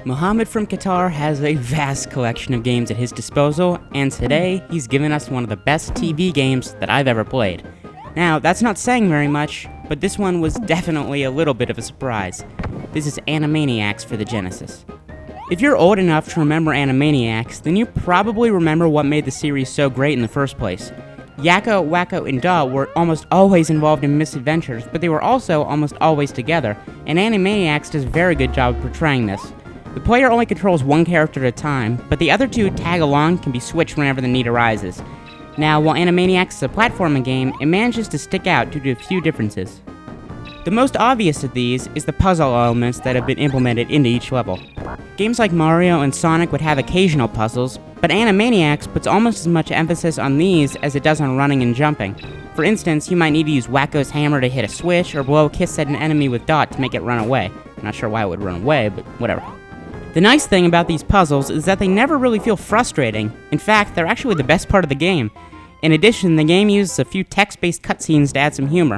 Mohammed from Qatar has a vast collection of games at his disposal, and today he's given us one of the best TV games that I've ever played. Now, that's not saying very much, but this one was definitely a little bit of a surprise. This is Animaniacs for the Genesis. If you're old enough to remember Animaniacs, then you probably remember what made the series so great in the first place. Yakko, Wakko, and Dot were almost always involved in misadventures, but they were also almost always together, and Animaniacs does a very good job of portraying this. The player only controls one character at a time, but the other two tag along can be switched whenever the need arises. Now, while Animaniacs is a platforming game, it manages to stick out due to a few differences. The most obvious of these is the puzzle elements that have been implemented into each level. Games like Mario and Sonic would have occasional puzzles, but Animaniacs puts almost as much emphasis on these as it does on running and jumping. For instance, you might need to use Wakko's hammer to hit a switch, or blow a kiss at an enemy with Dot to make it run away. I'm not sure why it would run away, but whatever. The nice thing about these puzzles is that they never really feel frustrating. In fact, they're actually the best part of the game. In addition, the game uses a few text-based cutscenes to add some humor.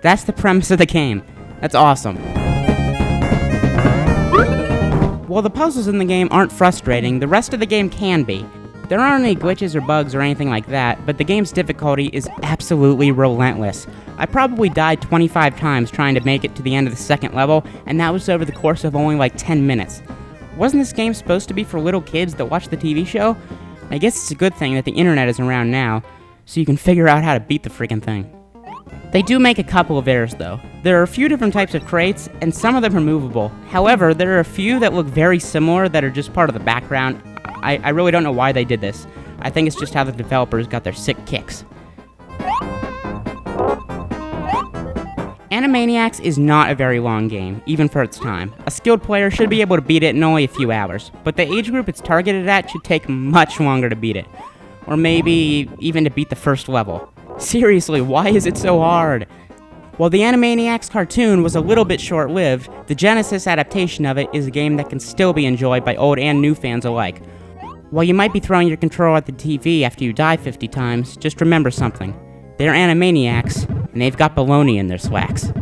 That's the premise of the game. That's awesome. While the puzzles in the game aren't frustrating, the rest of the game can be. There aren't any glitches or bugs or anything like that, but the game's difficulty is absolutely relentless. I probably died 25 times trying to make it to the end of the second level, and that was over the course of only like 10 minutes. Wasn't this game supposed to be for little kids that watch the TV show? I guess it's a good thing that the internet is around now, so you can figure out how to beat the freaking thing. They do make a couple of errors though. There are a few different types of crates, and some of them are movable. However, there are a few that look very similar that are just part of the background. I really don't know why they did this. I think it's just how the developers got their sick kicks. Animaniacs is not a very long game, even for its time. A skilled player should be able to beat it in only a few hours, but the age group it's targeted at should take much longer to beat it. Or maybe even to beat the first level. Seriously, why is it so hard? While the Animaniacs cartoon was a little bit short-lived, the Genesis adaptation of it is a game that can still be enjoyed by old and new fans alike. While you might be throwing your controller at the TV after you die 50 times, just remember something. They're Animaniacs, and they've got baloney in their slacks.